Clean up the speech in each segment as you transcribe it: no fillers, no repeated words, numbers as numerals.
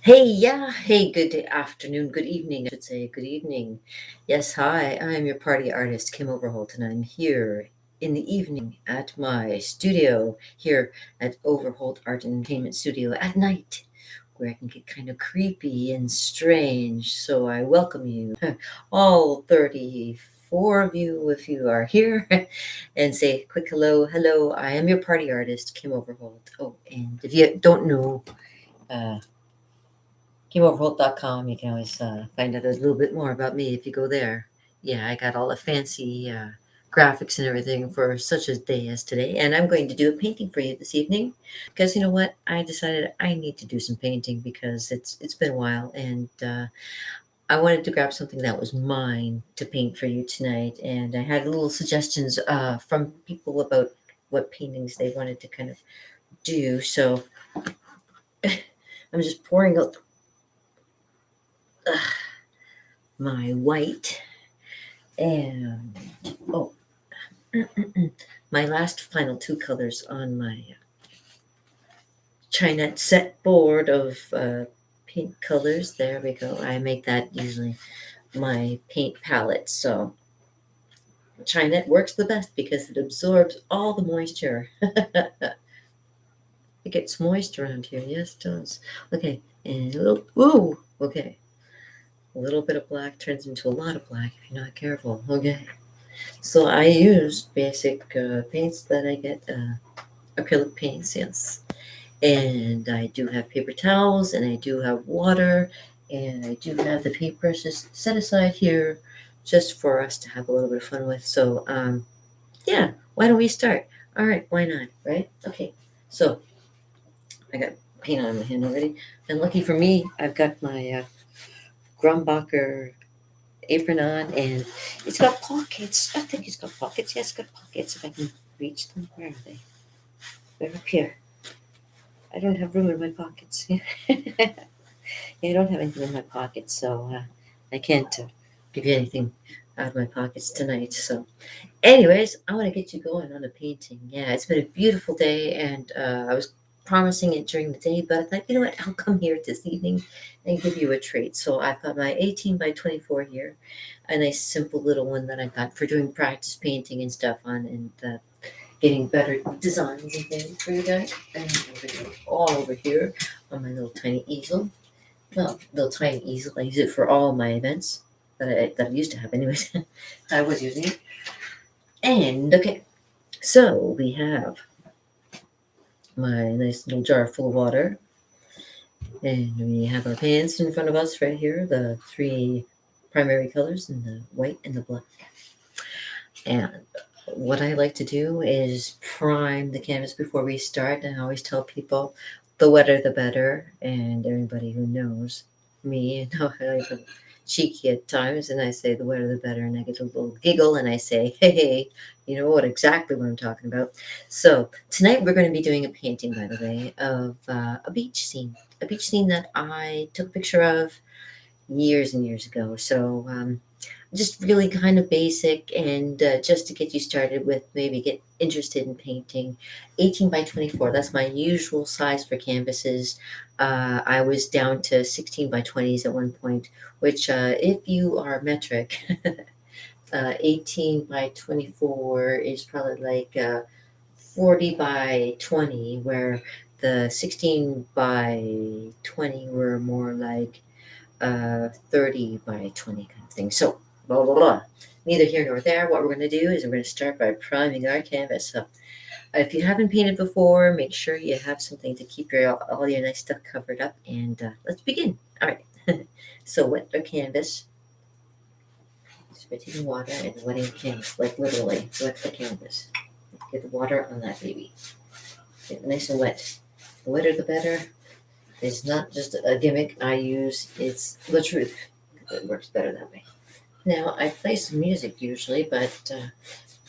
Hey, good afternoon, good evening, I should say, good evening. Yes, hi, I'm your party artist, Kim Overholt, and I'm here in the evening at my studio here at Overholt Art and Entertainment Studio at night, where I can get kind of creepy and strange. So I welcome you, all 34 of you, if you are here, and say a quick hello. I am your party artist, Kim Overholt. Oh, and if you don't know, uh, KimOverholt.com. You can always find out a little bit more about me if you go there. Yeah, I got all the fancy graphics and everything for such a day as today. And I'm going to do a painting for you this evening because you know what? I decided I need to do some painting because it's been a while and I wanted to grab something that was mine to paint for you tonight. And I had little suggestions from people about what paintings they wanted to kind of do. So I'm just pouring out my white and oh my last final two colors on my Chinette set board of pink colors. There we go. I make that usually my paint palette. So Chinette works the best because it absorbs all the moisture. It gets moist around here. Yes, it does. Okay, and a little, ooh, okay. A little bit of black turns into a lot of black if you're not careful. Okay. So I use basic paints that I get, acrylic paints, yes. And I do have paper towels, and I do have water, and I do have the paintbrushes set aside here just for us to have a little bit of fun with. So, yeah, why don't we start? All right, why not, right? Okay, so I got paint on my hand already. And lucky for me, I've got my Grumbacher apron on, and it's got pockets. I think it's got pockets. Yes, it's got pockets. If I can reach them, where are they? They're up here. I don't have room in my pockets. I don't have anything in my pockets, so I can't give you anything out of my pockets tonight. So, anyways, I want to get you going on a painting. Yeah, it's been a beautiful day, and I was promising it during the day, but I thought, you know what, I'll come here this evening and give you a treat. So I've got my 18 by 24 here, a nice simple little one that I got for doing practice painting and stuff on, and getting better designs and things for you guys. And I'm going to go all over here on my little tiny easel. Well, little tiny easel. I use it for all my events that I used to have, anyways. I was using it. And okay, so we have my nice little jar full of water, and we have our pants in front of us right here. The three primary colors, and the white and the black. And what I like to do is prime the canvas before we start. And I always tell people the wetter the better. And everybody who knows me, you know, I get cheeky at times, and I say the wetter the better. And I get a little giggle and I say, hey, you know exactly what I'm talking about. So tonight we're going to be doing a painting, by the way, of a beach scene that I took a picture of years and years ago. So just really kind of basic, and just to get you started with, maybe get interested in painting. 18 by 24, that's my usual size for canvases. I was down to 16 by 20s at one point, which if you are metric, 18 by 24 is probably like 40 by 20, where the 16 by 20 were more like 30 by 20 kind of thing. So, blah, blah, blah. Neither here nor there. What we're going to do is we're going to start by priming our canvas. So, if you haven't painted before, make sure you have something to keep all your nice stuff covered up. And let's begin. All right. So, wet the canvas. Spitting water and wetting the canvas, like literally wet the canvas. Get the water on that baby. Get it nice and wet. The wetter the better. It's not just a gimmick I use, it's the truth. It works better that way. Now, I play some music usually, but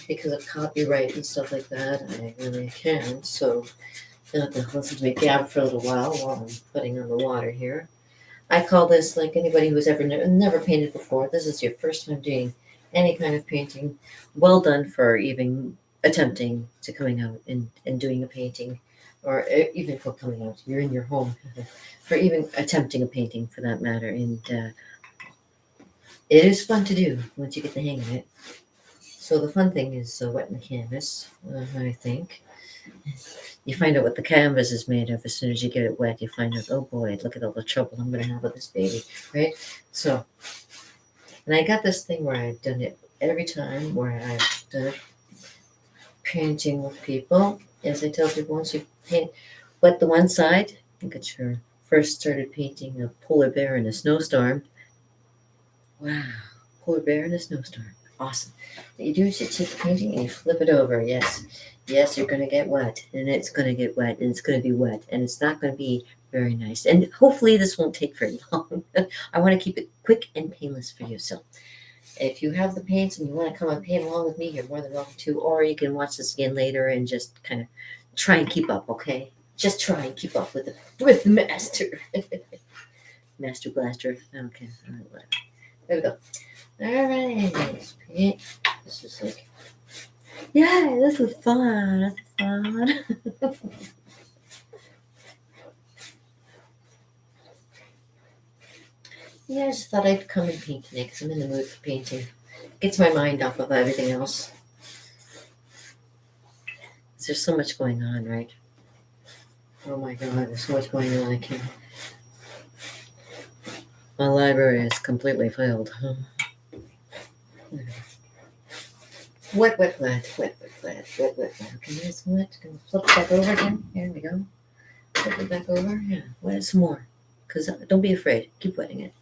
because of copyright and stuff like that, I really can't. So you'll have to listen to me gab for a little while I'm putting on the water here. I call this, like anybody who's ever never painted before, this is your first time doing any kind of painting. Well done for even attempting to coming out and doing a painting or even for coming out, you're in your home, for even attempting a painting for that matter. And it is fun to do once you get the hang of it. So the fun thing is wetting the canvas, I think. You find out what the canvas is made of as soon as you get it wet. You find out, oh boy, look at all the trouble I'm going to have with this baby, right? So, and I got this thing where I've done it every time where I've done painting with people. As I tell people, once you paint wet the one side, look at your first started painting a polar bear in a snowstorm. Wow, polar bear in a snowstorm. Awesome. What you do is you take the painting and you flip it over. Yes, yes, you're going to get wet, and it's going to get wet, and it's going to be wet, and it's not going to be very nice. And hopefully, this won't take very long. I want to keep it quick and painless for you. So, if you have the paints and you want to come and paint along with me, you're more than welcome to. Or you can watch this again later and just kind of try and keep up. Okay, just try and keep up with the master, master blaster. Okay, all right, whatever. There we go. All right, let's paint. This is like, yeah, this is fun. This is fun. Yeah, I just thought I'd come and paint today because I'm in the mood for painting. Gets my mind off of everything else. There's so much going on, right? Oh my God, there's so much going on. I can't. My library is completely filled. Wet, wet, wet, wet, wet, wet, wet, wet, wet. Okay, there's wet. Can we flip it back over again? Here we go. Flip it back over. Yeah, wet it some more. Because don't be afraid. Keep wetting it.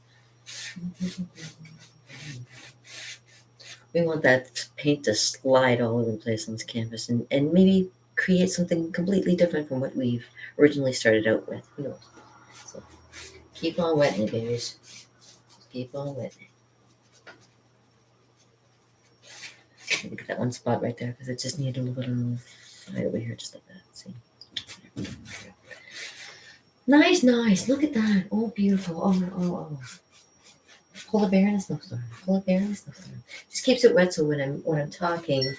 We want that paint to slide all over the place on this canvas and maybe create something completely different from what we've originally started out with. Who knows? So keep on wetting it, babies. Just keep on wetting it. Look at that one spot right there because it just needed a little slide over here, just like that. See? Nice, nice. Look at that. Oh, beautiful. Oh. Polar bear in a snowstorm. Polar bear in a snowstorm. Just keeps it wet so when I'm talking,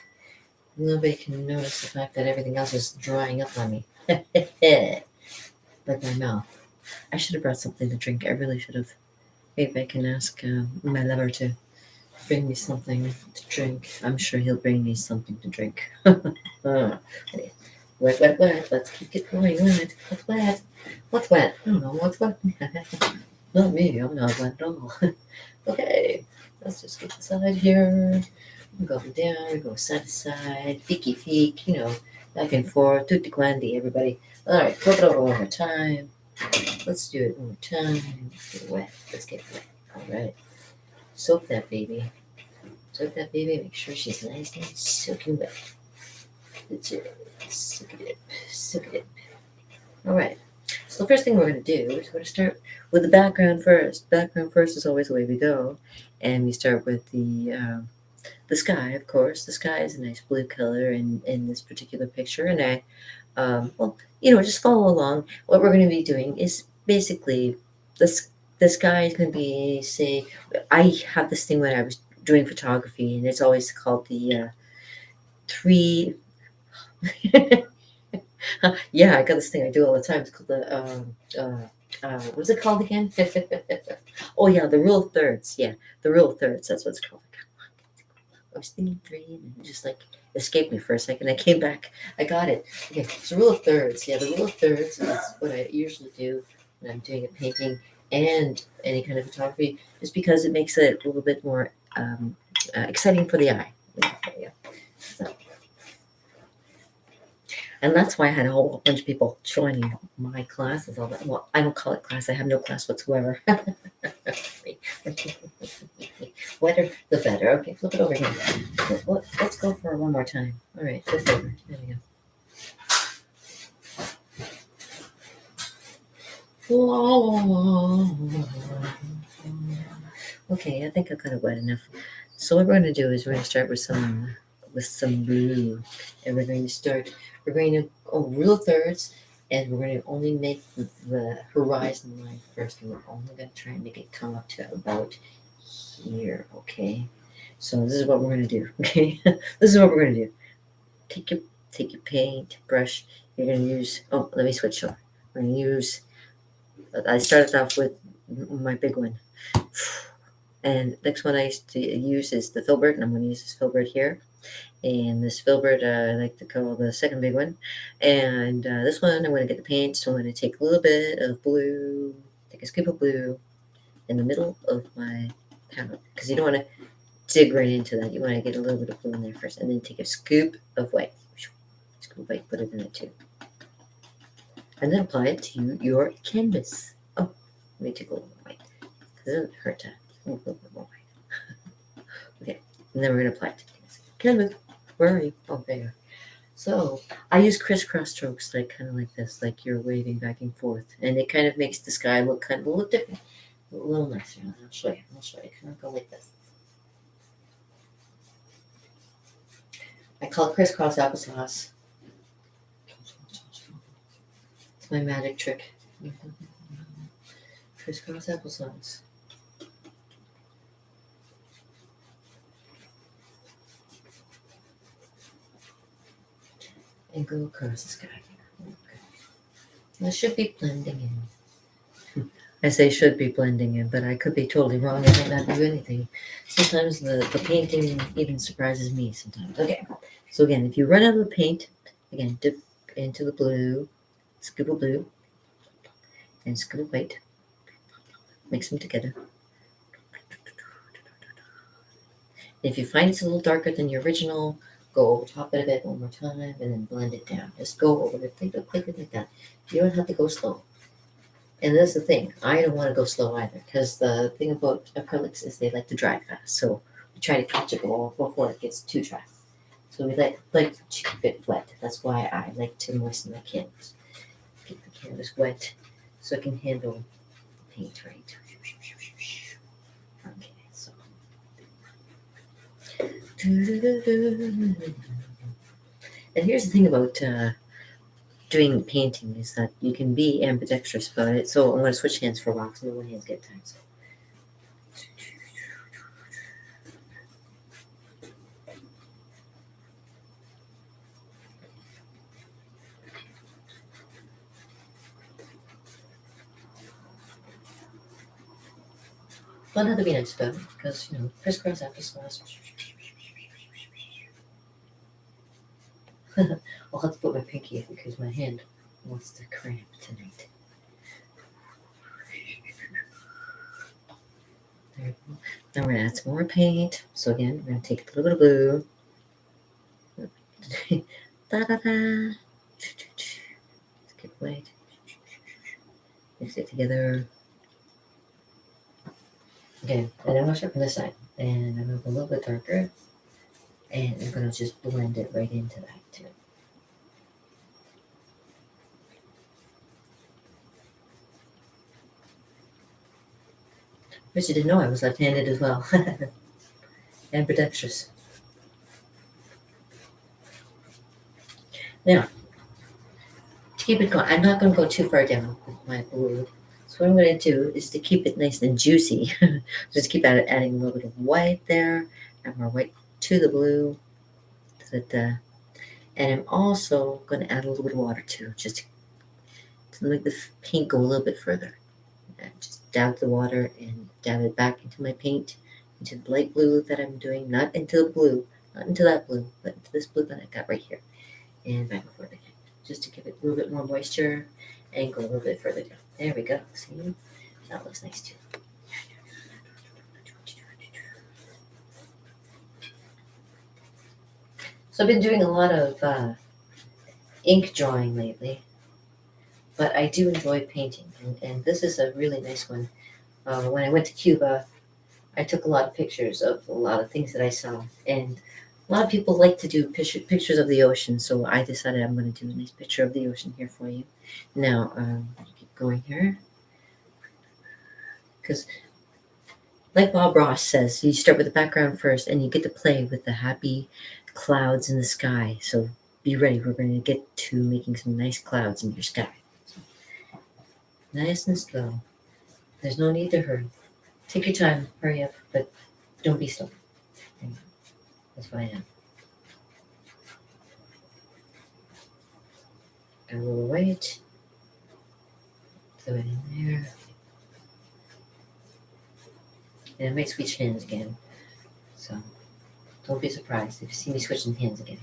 nobody can notice the fact that everything else is drying up on me. Like my mouth. I should have brought something to drink. I really should have. Maybe I can ask my lover to bring me something to drink. I'm sure he'll bring me something to drink. Wet, wet, wet. Let's keep it going. Wet. What's wet? What's wet? I don't know. What's wet? Not me. I'm not wet at all. Okay. Let's just get this out here. We go up and down. We go side to side. Feeky feek. Back and forth. Tutti quanti, everybody. All right. Flip it over one more time. Let's do it one more time. Let's get it wet. Let's get it wet. All right. Soak that baby. Soak that baby. Make sure she's nice and soaking wet. That's it. Soak it up. Soak it up. All right. So the first thing we're going to do is we're going to start with the background first. Background first is always the way we go. And we start with the sky, of course. The sky is a nice blue color in this particular picture. And just follow along. What we're going to be doing is basically the sky is going to be, say, I have this thing when I was doing photography, and it's always called the three. Yeah, I got this thing I do all the time. It's called the what's it called again? Oh yeah, the rule of thirds. Yeah, the rule of thirds. That's what it's called. I was thinking three, and it just like escaped me for a second. I came back. I got it. Okay, it's the rule of thirds. Yeah, the rule of thirds is what I usually do when I'm doing a painting and any kind of photography, just because it makes it a little bit more exciting for the eye. There you go. So, and that's why I had a whole bunch of people joining my classes. All that. Well, I don't call it class. I have no class whatsoever. Wetter, the better. Okay, flip it over here. Let's go for it one more time. All right, flip over. There we go. Okay, I think I got it wet enough. So what we're going to do is we're going to start with some blue, and we're going to go rule of thirds, and we're going to only make the horizon line first, and we're only going to try and make it come up to about here. Okay, so this is what we're going to do. Okay, this is what we're going to do. take your paint brush. You're going to use, oh, let me switch over. We're going to use, I started off with my big one. And next one I used to use is the filbert, and I'm going to use this filbert here. And this filbert I like to call the second big one. And this one I'm going to get the paint, so I'm going to take a little bit of blue, take a scoop of blue in the middle of my palette, because you don't want to dig right into that. You want to get a little bit of blue in there first, and then take a scoop of white. Scoop of white, put it in it too. And then apply it to your canvas. Oh, let me take a little white, because it doesn't hurt to a little bit more white. Okay, and then we're going to apply it to canvas. Where are you? Oh, there. So I use crisscross strokes, like kind of like this, like you're waving back and forth, and it kind of makes the sky look kind of a little different, a little nicer. I'll show you. Kind of go like this. I call it crisscross applesauce. It's my magic trick. Crisscross applesauce. And go across the sky. Okay. That should be blending in. I say should be blending in, but I could be totally wrong. I might not do anything. Sometimes the painting even surprises me sometimes. Okay, so again, if you run out of the paint, again, dip into the blue, scoop of blue, and scoop of white. Mix them together. If you find it's a little darker than your original, go over top it a bit one more time, and then blend it down. Just go over it, click it like that. You don't have to go slow. And that's the thing. I don't want to go slow either, because the thing about acrylics is they like to dry fast. So we try to catch it all before it gets too dry. So we like to keep it wet. That's why I like to moisten the canvas. Keep the canvas wet so it can handle the paint right. Okay, so. And here's the thing about doing painting is that you can be ambidextrous about it. So I'm going to switch hands for a while because no one hands get time. So. Well, not to be nice about it, because, crisscross applesauce. I'll have to put my pinky in because my hand wants to cramp tonight. There we go. Now we're going to add some more paint. So again, we're going to take a little bit of blue. Da-da-da. Skip white. Mix it together. Okay, and I'm going to start from this side. And I'm going to go a little bit darker. And I'm going to just blend it right into that too. But you didn't know I was left-handed as well. Ambidextrous. Now, to keep it going, I'm not going to go too far down with my blue. So what I'm going to do is to keep it nice and juicy. Just keep adding a little bit of white there, add more white to the blue. And I'm also going to add a little bit of water too, just to make the paint go a little bit further. And just dab the water and dab it back into my paint, into the light blue that I'm doing, not into the blue, not into that blue, but into this blue that I got right here. And back and forth again, just to give it a little bit more moisture and go a little bit further down. There we go. See? That looks nice too. So I've been doing a lot of ink drawing lately, but I do enjoy painting, and this is a really nice one. When I went to Cuba, I took a lot of pictures of a lot of things that I saw, and a lot of people like to do pictures of the ocean, so I decided I'm going to do a nice picture of the ocean here for you. Now, keep going here, because like Bob Ross says, you start with the background first, and you get to play with the happy clouds in the sky. So be ready. We're going to get to making some nice clouds in your sky. So, nice and slow. There's no need to hurry. Take your time. Hurry up, but don't be slow. That's what I am. Add a little white. Throw it in there. And I might switch hands again. So don't be surprised if you see me switching hands again.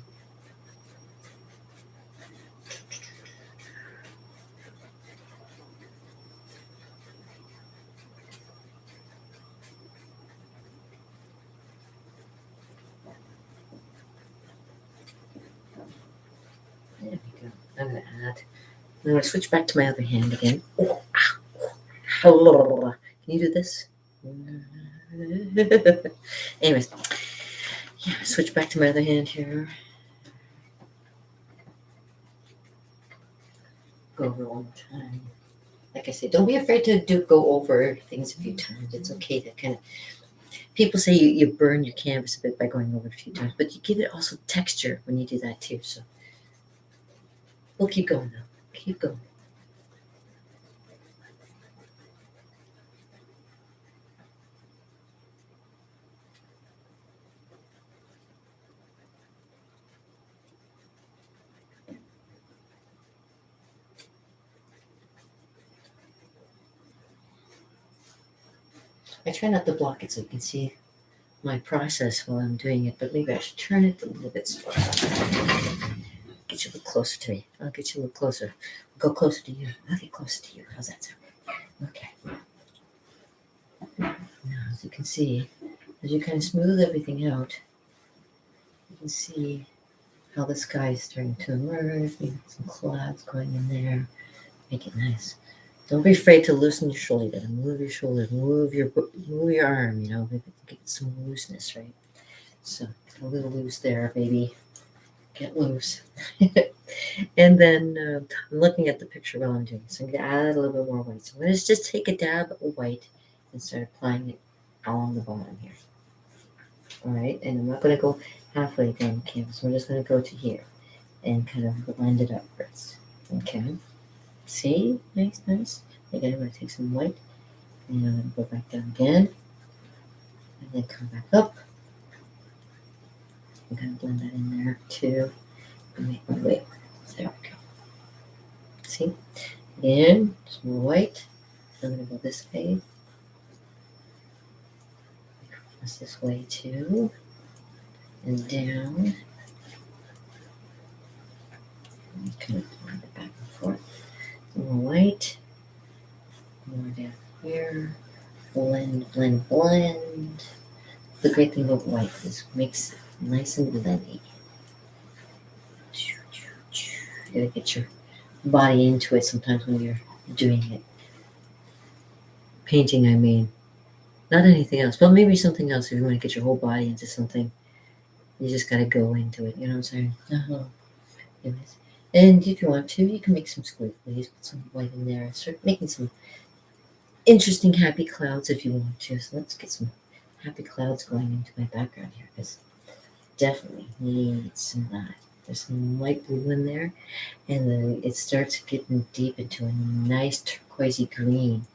There we go. I'm going to add. I'm going to switch back to my other hand again. Oh, ow. Can you do this? Anyways, yeah, switch back to my other hand here. Go over one more time. Like I said, don't be afraid to go over things a few times. It's okay to kind of. People say you burn your canvas a bit by going over it a few times, but you give it also texture when you do that too. So we'll keep going now. Keep going. I try not to block it so you can see my process while I'm doing it, but maybe I should turn it a little bit slower. Get you a little closer to me. I'll get you a little closer. I'll go closer to you. I'll get closer to you. How's that sound? Okay. Now, as you can see, as you kind of smooth everything out, you can see how the sky is starting to emerge. Maybe some clouds going in there. Make it nice. Don't be afraid to loosen your shoulder. Move your shoulder. Move your arm. Maybe get some looseness, right? So a little loose there, baby. Get loose. And then I'm looking at the picture while I'm doing it. So I'm going to add a little bit more white. So I'm going to just take a dab of white and start applying it along the bottom here. All right, and I'm not going to go halfway down the canvas. We're just going to go to here and kind of blend it upwards. Okay. See? Nice, nice. Again, I'm going to take some white and I'm going to go back down again and then come back up. I'm going to blend that in there too and make my way. There we go. See? Again, some more white. I'm going to go this way. Cross this way too. And down. And kind of blend it back and forth. Some more white. More down here. Blend, blend, blend. The great thing about white is it makes it nice and blendy. You gotta get your body into it sometimes when you're doing it. Painting, I mean. Not anything else, but maybe something else if you want to get your whole body into something. You just gotta go into it, you know what I'm saying? Anyways. And if you want to, you can make some squiggles, put some white in there, and start making some interesting happy clouds if you want to. So let's get some happy clouds going into my background here, because definitely need some of that. There's some light blue in there, and then it starts getting deep into a nice turquoisey green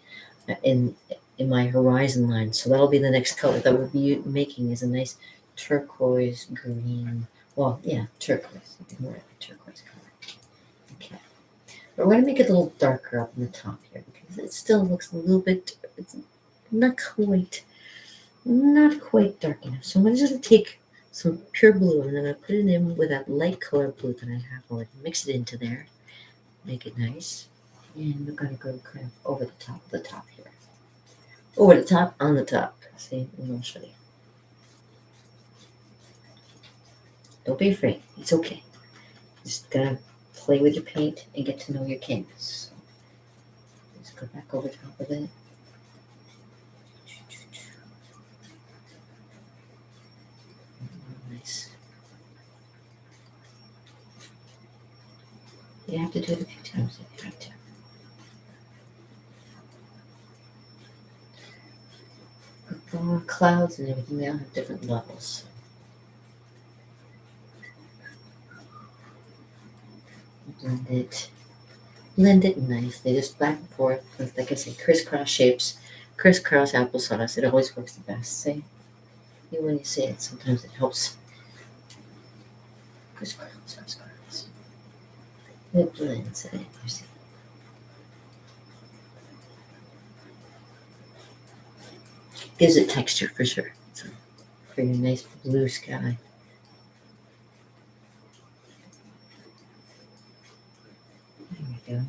in my horizon line. So that'll be the next color that we'll be making is a nice turquoise green. Well, yeah, turquoise. More like a turquoise color. Okay. But we're going to make it a little darker up in the top here because it still looks a little bit, it's not quite dark enough. So I'm just going to take some pure blue and then I put it in with that light color blue that I have already. Mix it into there. Make it nice. And we're going to go kind of over the top here. Over the top, on the top. See, and I'll show you. Don't be afraid. It's okay. Just gotta play with your paint and get to know your canvas. So just go back over top of it. Nice. You have to do it a few times if you have to. Clouds and everything, they all have different levels. Blend it nicely, just back and forth with, like I said, crisscross shapes, crisscross applesauce. It always works the best. See? Even when you say it, sometimes it helps. Crisscross. It blends in, you see. Gives it texture for sure. So for your nice blue sky. There we go.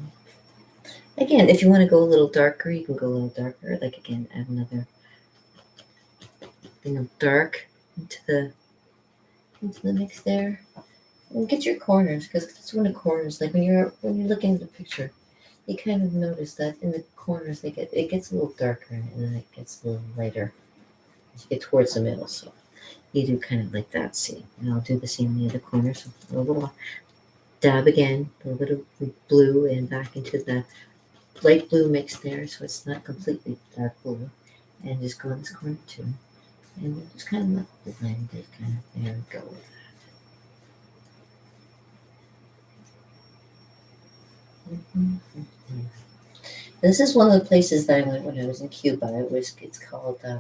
Again, if you want to go a little darker, you can go a little darker. Like again, add another thing of dark into the mix there. And get your corners, because that's when the corners, like when you're looking at the picture, you kind of notice that in the corners it gets a little darker and then it gets a little lighter as you get towards the middle. So you do kind of like that. See, and I'll do the same in the other corner. So a little dab again, a little bit of blue and back into the light blue mix there, so it's not completely dark blue. And just go in this corner too, and we'll just kind of blend it. Kind of there we go. Mm-hmm. This is one of the places that I went when I was in Cuba. It's called uh,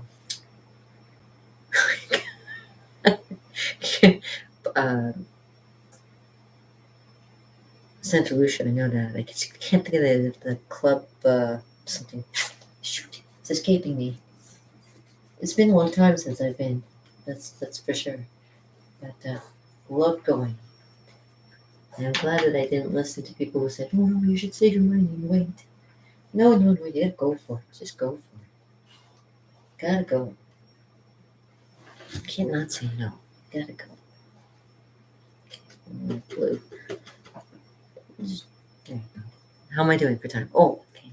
Santa Lucia. I know that. I can't think of the club something. Shoot, it's escaping me. It's been a long time since I've been. That's for sure. But love going. And I'm glad that I didn't listen to people who said, "Oh no, you should save your money and wait." No, no, no, you gotta go for it. Just go for it. Gotta go. You can't not say no. Gotta go. Blue. There you go. How am I doing for time? Oh, okay.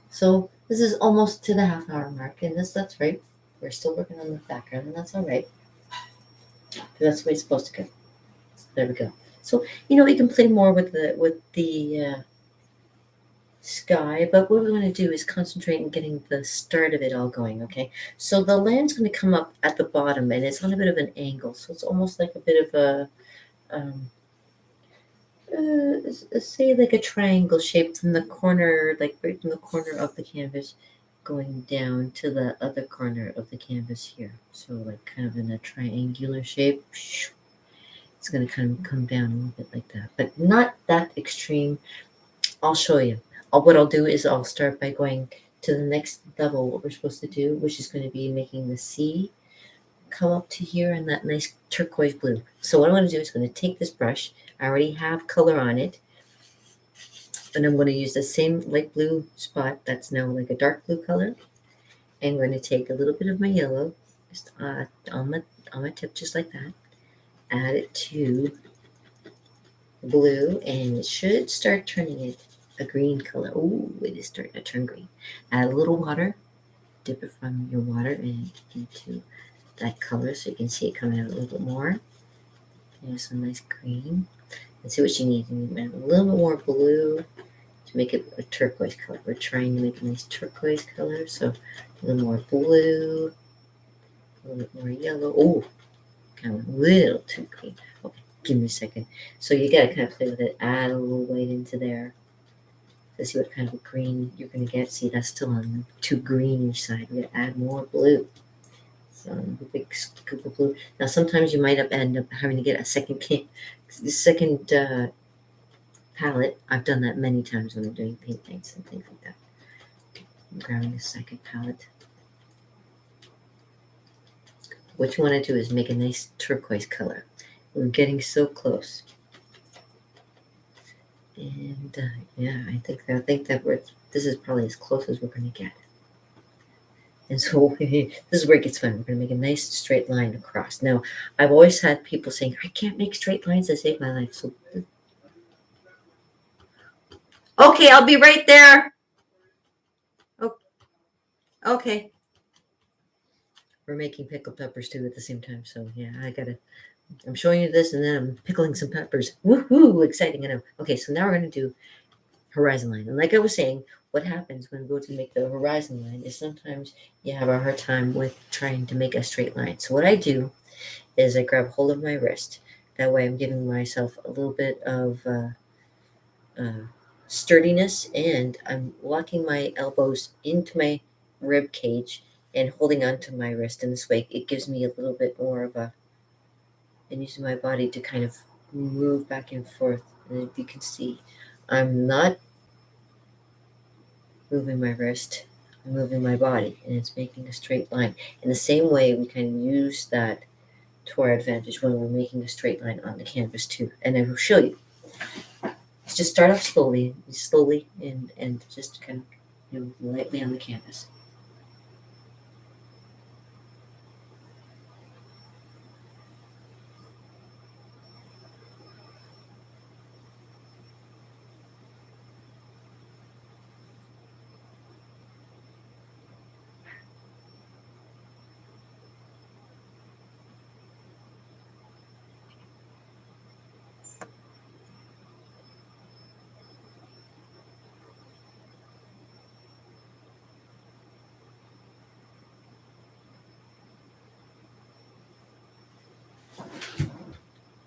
So this is almost to the half-hour mark, and that's right. We're still working on the background, and that's all right. That's the way it's supposed to go. There we go. So we can play more with the sky, but what we're going to do is concentrate on getting the start of it all going. Okay. So the land's going to come up at the bottom, and it's on a bit of an angle, so it's almost like a bit of a um, say like a triangle shape from the corner, like right from the corner of the canvas going down to the other corner of the canvas here. So like kind of in a triangular shape. It's going to kind of come down a little bit like that, but not that extreme. I'll show you. What I'll do is I'll start by going to the next level, what we're supposed to do, which is going to be making the sea come up to here in that nice turquoise blue. So what I'm going to do is going to take this brush. I already have color on it. And I'm going to use the same light blue spot that's now like a dark blue color. And I'm going to take a little bit of my yellow just on my tip, just like that. Add it to blue, and it should start turning it a green color. Oh, it is starting to turn green. Add a little water. Dip it from your water and into that color so you can see it coming out a little bit more. There's some nice green. Let's see what you need. You need a little bit more blue to make it a turquoise color. We're trying to make a nice turquoise color, so a little more blue, a little bit more yellow. Oh, kind of a little too green. Okay, give me a second. So you gotta kind of play with it. Add a little white into there to see what kind of a green you're gonna get. See, that's still on the too greenish side. We gotta add more blue. So a big scoop of blue. Now sometimes you might end up having to get a second palette. I've done that many times when I'm doing paint nights and things like that. I'm grabbing a second palette. What you want to do is make a nice turquoise color. We're getting so close. And yeah, I think that this is probably as close as we're going to get. And so this is where it gets fun. We're going to make a nice straight line across. Now, I've always had people saying, I can't make straight lines. They save my life. So, okay, I'll be right there. Oh, okay. We're making pickled peppers too at the same time. So yeah, I'm showing you this and then I'm pickling some peppers. Woohoo! Exciting, I know. Okay, so now we're going to do horizon line. And like I was saying, what happens when we go to make the horizon line is sometimes you have a hard time with trying to make a straight line. So what I do is I grab hold of my wrist. That way I'm giving myself a little bit of sturdiness, and I'm locking my elbows into my rib cage and holding onto my wrist. In this way, it gives me a little bit more of and using my body to kind of move back and forth. And if you can see, I'm not moving my wrist, I'm moving my body, and it's making a straight line. In the same way, we can use that to our advantage when we're making a straight line on the canvas too. And I will show you. Just start off slowly, and just kind of lightly on the canvas.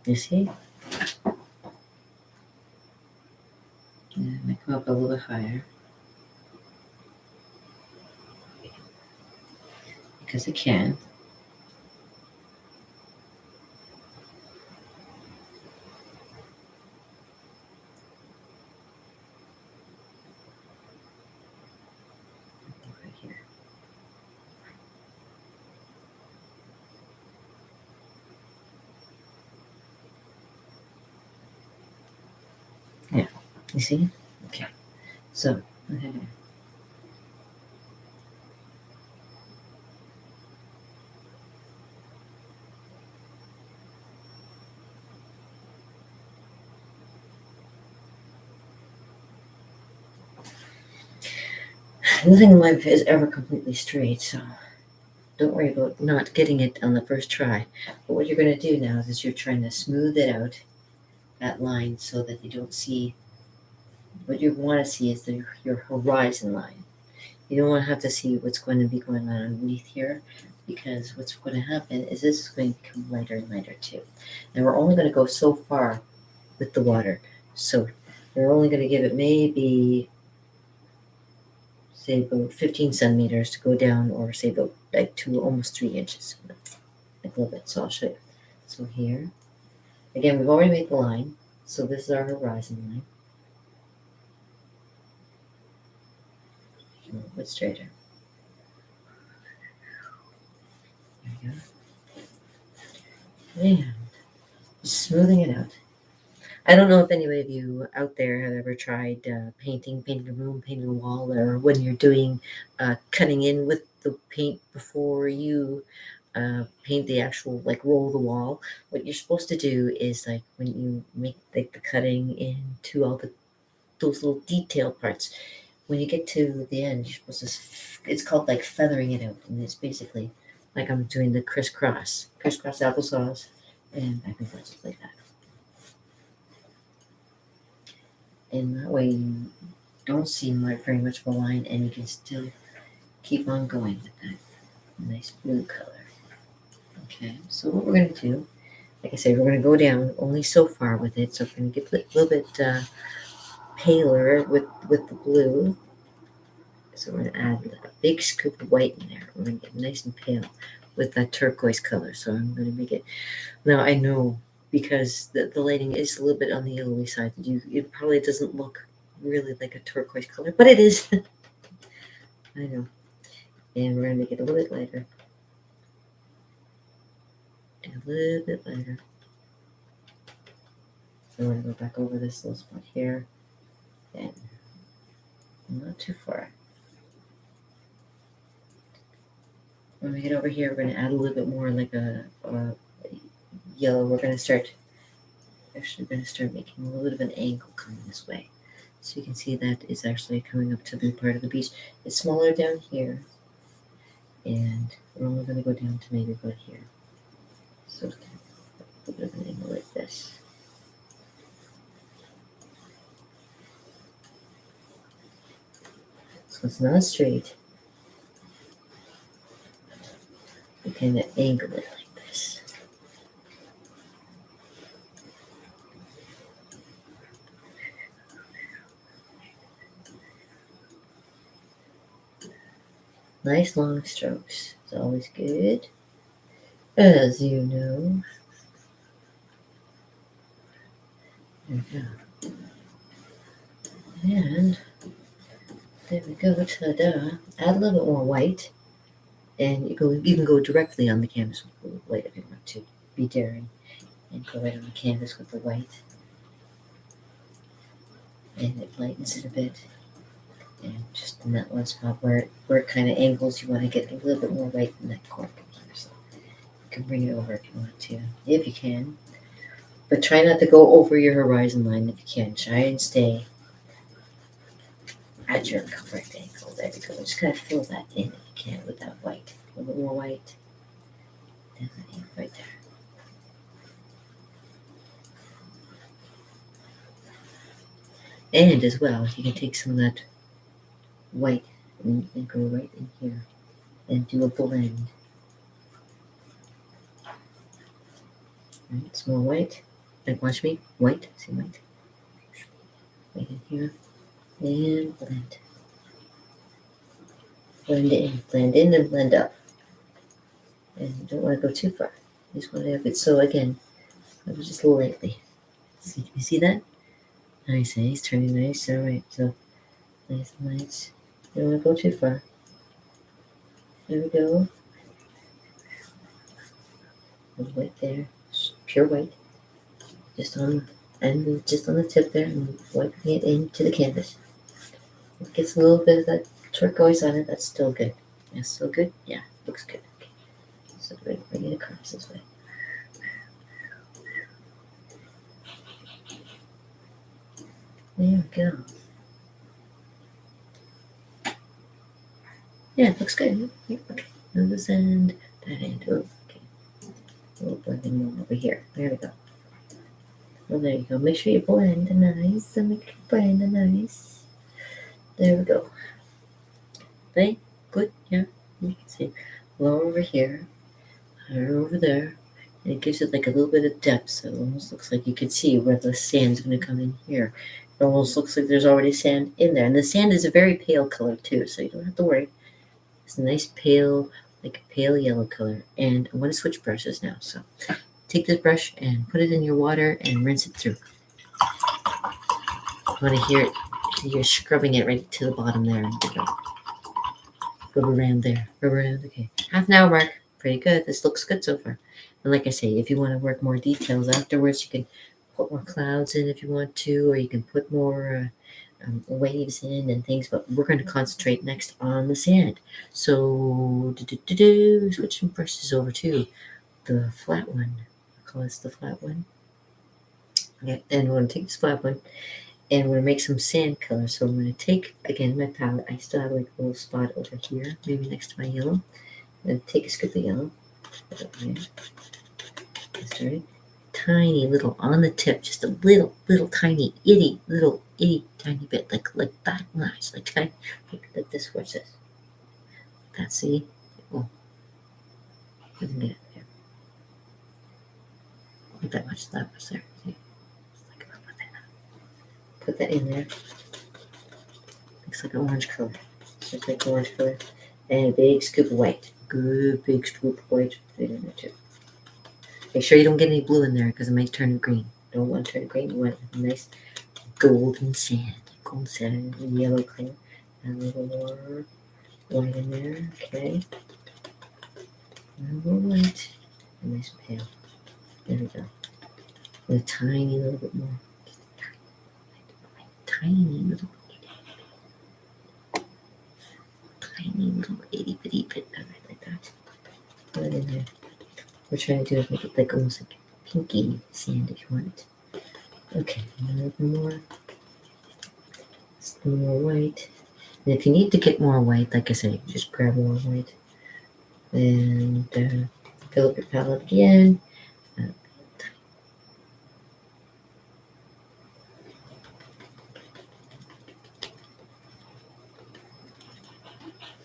You see? And I come up a little bit higher because I can. Right here. Yeah. You see? Okay. So, okay. Nothing in life is ever completely straight, so don't worry about not getting it on the first try. But what you're going to do now is you're trying to smooth it out, that line, so that you don't see what you want to see is your horizon line. You don't want to have to see what's going to be going on underneath here, because what's going to happen is this is going to become lighter and lighter too. And we're only going to go so far with the water. So we're only going to give it maybe, say, about 15 centimeters to go down, or say about like 2, almost 3 inches, like a little bit. So I'll show you. So here, again, we've already made the line. So this is our horizon line. A little bit straighter. There we go. And just smoothing it out. I don't know if any of you out there have ever tried painting a room, painting a wall, or when you're doing cutting in with the paint before you paint the actual, like, roll the wall. What you're supposed to do is, like, when you make like the cutting into all those little detail parts, when you get to the end, you're supposed to. It's called like feathering it out, and it's basically like I'm doing the crisscross applesauce, and I think that's just like that. And that way you don't see very much of a line, and you can still keep on going with that nice blue color. Okay, so what we're going to do, like I said, we're going to go down only so far with it. So we're going to get a little bit paler with the blue. So we're going to add a big scoop of white in there. We're going to get nice and pale with that turquoise color. So I'm going to make it. Now I know, because the lighting is a little bit on the yellowy side, it probably doesn't look really like a turquoise color, but it is. I know. And we're going to make it a little bit lighter. And a little bit lighter. So we're going to go back over this little spot here. And not too far. When we get over here, we're going to add a little bit more, like a yellow. We're going to start making a little bit of an angle coming this way. So you can see that it's actually coming up to the part of the beach. It's smaller down here. And we're only going to go down to maybe about here. So it's a little bit of an angle like this. So it's not straight. We kind of angle it like this. Nice long strokes. It's always good, as you know. There we go. And there we go, ta-da. Add a little bit more white. And you can go directly on the canvas with the white if you want to be daring. And go right on the canvas with the white. And it lightens it a bit. And just in that one spot where it kind of angles, you want to get a little bit more white in that corner. So you can bring it over if you want to, if you can. But try not to go over your horizon line if you can. Try and stay at your correct angle. There we go. Just kind of fill that in if you can with that white. A little bit more white. And right there. And as well, you can take some of that white and go right in here and do a blend. Right, some more white. Like, watch me. White. See white. Right in here. And blend. Blend in and blend up. And you don't want to go too far. You just want to have it. So again, just lightly. See, you see that? Nice, he's turning nice. All right, so nice and light. You don't want to go too far. There we go. White there, pure white. Just on the tip there, and wiping it into the canvas. It gets a little bit of that turquoise on it. That's still good. That's still good. Yeah, looks good. Okay. So bring it across this way. There we go. Yeah, it looks good. Yeah, okay. And this end, that end. Oh, okay. We'll blend in more over here. There we go. Well, there you go. Make sure you blend nice. And make sure you blend nice. There we go. Right? Good. Yeah. You can see lower over here, higher over there. And it gives it like a little bit of depth. So it almost looks like you can see where the sand's going to come in here. It almost looks like there's already sand in there. And the sand is a very pale color too, so you don't have to worry. It's a nice pale, like a pale yellow color. And I'm going to switch brushes now. So take this brush and put it in your water and rinse it through. You want to hear it. You're scrubbing it right to the bottom there. Rub around there. Rub around. Okay. Half an hour mark. Pretty good. This looks good so far. And like I say, if you want to work more details afterwards, you can put more clouds in if you want to, or you can put more waves in and things. But we're going to concentrate next on the sand. So, switch some brushes over to the flat one. I'll call this the flat one. Okay. And we're going to take this flat one. And we're going to make some sand color. So I'm going to take, again, my palette. I still have like a little spot over here, maybe next to my yellow. I'm going to take a scoop of yellow. Put it over here. Start tiny little on the tip, just a little tiny itty tiny bit, like that much, like this. What's this? That's see. Oh, I can get it there. Not that much there. See? Like, put that in there. Looks like an orange color. Just like orange color, and a big scoop of white. Good big scoop of white. Put it in there too. Make sure you don't get any blue in there because it might turn green. Don't want to turn green. You want a nice golden sand. Golden sand and yellow color. And a little more white in there. Okay. And a little white. And nice pale. There we go. And a tiny little bit more. Just a tiny little bit. Tiny little itty bitty bit. All right, like that. Put it in there. We're trying to do is make it like almost like pinky sand if you want it. Okay, a little bit more. Some more white. And if you need to get more white, like I said, just grab more white. And fill up your palette again.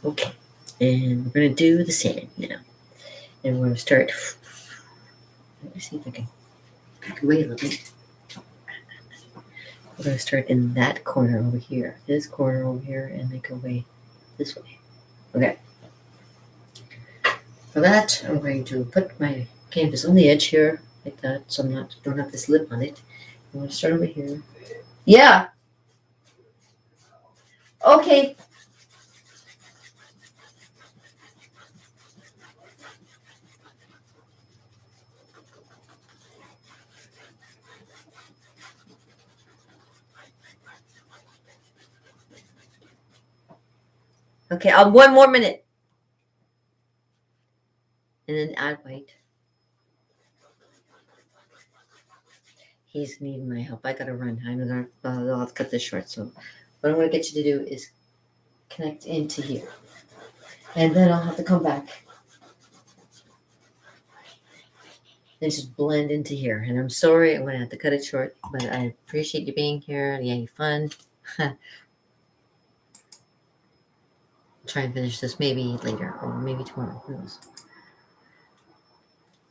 Okay, and we're going to do the sand now. And we're going to start. Let me see if I can wait a little bit. We're going to start in that corner over here, this corner over here, and make our way this way. Okay. For that, I'm going to put my canvas on the edge here, like that, so don't have this lip on it. I'm going to start over here. Yeah. Okay. Okay, one more minute. And then add white. He's needing my help. I gotta run. I'm gonna I'll have to cut this short. So what I'm gonna get you to do is connect into here. And then I'll have to come back and just blend into here. And I'm sorry I'm gonna have to cut it short, but I appreciate you being here. Yeah, fun. Try and finish this maybe later or maybe tomorrow. Who knows?